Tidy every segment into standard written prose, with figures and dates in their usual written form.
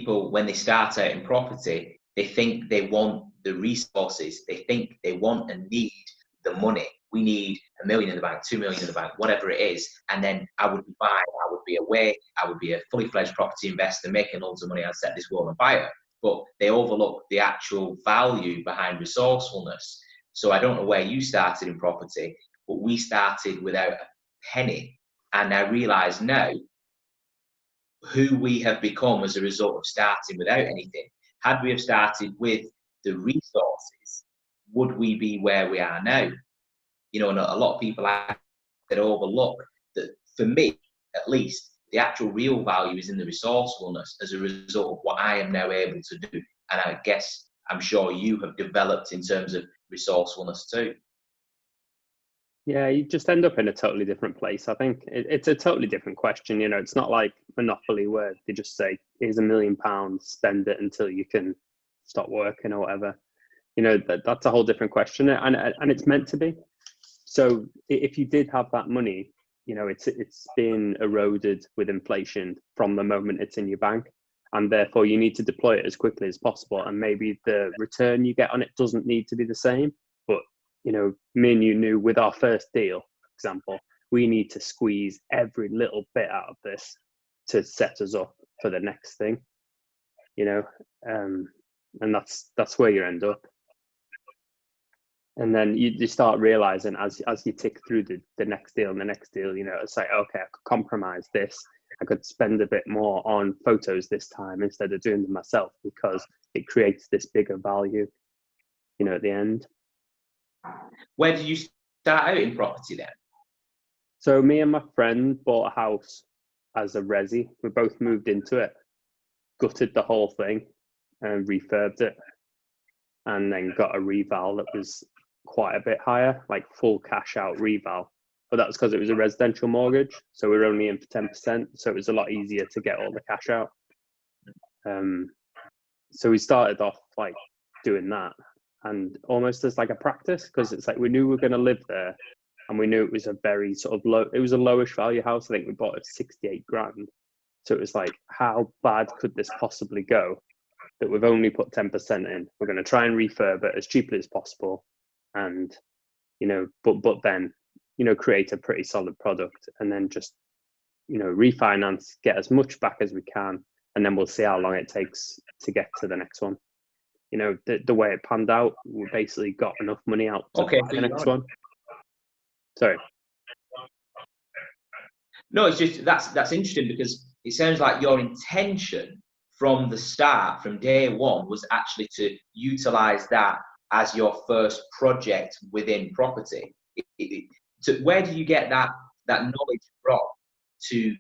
people, when they start out in property, they think they want the resources. They think they want and need the money. We need 1 million in the bank, 2 million in the bank, whatever it is. And then I would be fine. I would be away. I would be a fully fledged property investor making loads of money. I'd set this world on fire. But they overlook the actual value behind resourcefulness. So I don't know where you started in property, but we started without a penny. And I realise now who we have become as a result of starting without anything. Had we have started with the resources, would we be where we are now? You know, and a lot of people that overlook that, for me, at least, the actual real value is in the resourcefulness as a result of what I am now able to do. And I guess I'm sure you have developed in terms of resourcefulness too. Yeah, you just end up in a totally different place. I think it's a totally different question. You know, it's not like Monopoly where they just say, here's £1 million, spend it until you can stop working or whatever. You know, that's a whole different question. And it's meant to be. So if you did have that money, you know, it's been eroded with inflation from the moment it's in your bank. And therefore you need to deploy it as quickly as possible. And maybe the return you get on it doesn't need to be the same, but you know, me and you knew with our first deal, for example, we need to squeeze every little bit out of this to set us up for the next thing, you know, and that's where you end up. And then you start realizing as you tick through the next deal and the next deal, you know, it's like, okay, I could compromise this. I could spend a bit more on photos this time instead of doing them myself because it creates this bigger value, you know, at the end. Where did you start out in property then? So me and my friend bought a house as a resi. We both moved into it, gutted the whole thing and refurbed it, and then got a reval that was quite a bit higher, like full cash out reval. But that was because it was a residential mortgage. So we were only in for 10%. So it was a lot easier to get all the cash out. So we started off like doing that. And almost as like a practice, because it's like we knew we were going to live there and we knew it was a very sort of low, it was a lowish value house. I think we bought it 68 grand. So it was like, how bad could this possibly go that we've only put 10% in? We're going to try and refurb it as cheaply as possible. And, you know, but then, you know, create a pretty solid product and then just, you know, refinance, get as much back as we can. And then we'll see how long it takes to get to the next one. You know, the way it panned out, we basically got enough money out to buy the next one. Sorry. No, it's just that's interesting because it sounds like your intention from the start, from day one, was actually to utilize that as your first project within property. So where do you get that knowledge from to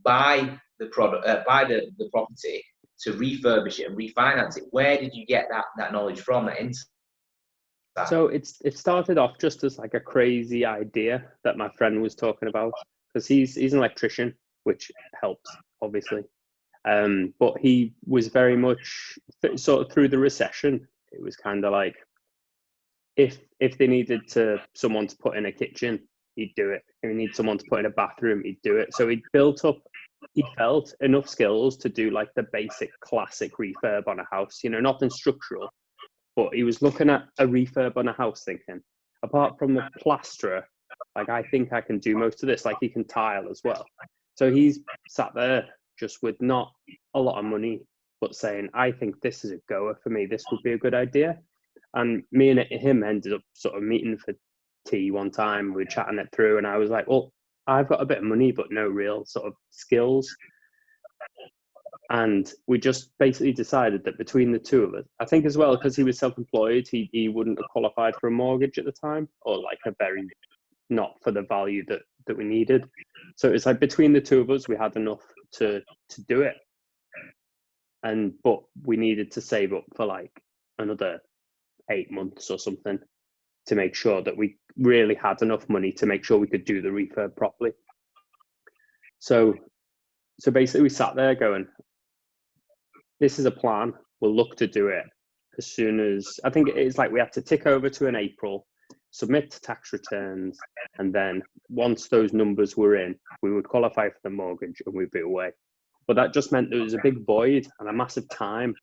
buy the product, buy the property, to refurbish it and refinance it? Where did you get that knowledge from, that insight? So it started off just as like a crazy idea that my friend was talking about, because he's an electrician, which helps obviously. But he was very much sort of through the recession. It was kind of like if they needed someone to put in a kitchen, he'd do it. If he needed someone to put in a bathroom, he'd do it. So he felt enough skills to do like the basic classic refurb on a house, you know, nothing structural, but he was looking at a refurb on a house thinking, apart from the plasterer, like I think I can do most of this, like he can tile as well. So he's sat there just with not a lot of money, but saying, I think this is a goer for me. This would be a good idea. And me and him ended up sort of meeting for tea one time. We were chatting it through and I was like, well, I've got a bit of money, but no real sort of skills. And we just basically decided that between the two of us, I think as well, because he was self-employed, he wouldn't have qualified for a mortgage at the time, or like a very, not for the value that we needed. So it's like between the two of us, we had enough to do it. But we needed to save up for like another 8 months or something to make sure that we really had enough money to make sure we could do the refurb properly. So basically we sat there going, this is a plan. We'll look to do it as soon as, I think it's like we had to tick over to an April, submit tax returns, and then once those numbers were in, we would qualify for the mortgage and we'd be away. But that just meant there was a big void and a massive time,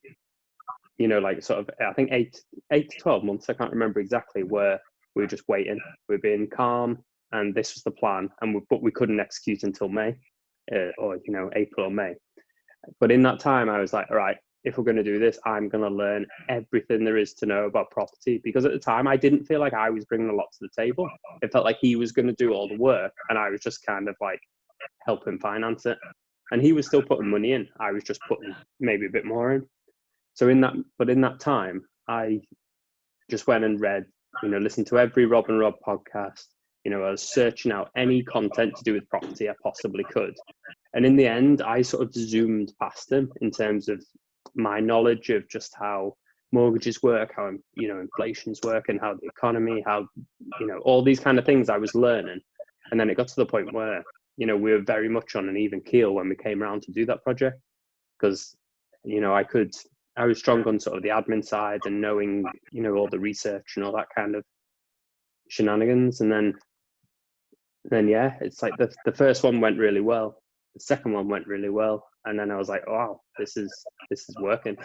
you know, like sort of, I think 8 to 12 months, I can't remember exactly, where we were just waiting. We were being calm, and this was the plan, but we couldn't execute until May, or, you know, April or May. But in that time, I was like, all right, if we're going to do this, I'm going to learn everything there is to know about property. Because at the time, I didn't feel like I was bringing a lot to the table. It felt like he was going to do all the work, and I was just kind of like helping finance it. And he was still putting money in. I was just putting maybe a bit more in. So in that time, I just went and read, you know, listened to every Rob and Rob podcast. You know, I was searching out any content to do with property I possibly could. And in the end, I sort of zoomed past him in terms of my knowledge of just how mortgages work, how, you know, inflations work, and how the economy, how, you know, all these kind of things I was learning. And then it got to the point where, you know, we were very much on an even keel when we came around to do that project, because, you know, I was strong on sort of the admin side and knowing, you know, all the research and all that kind of shenanigans. And then yeah, it's like the first one went really well. The second one went really well. And then I was like, wow, this is working.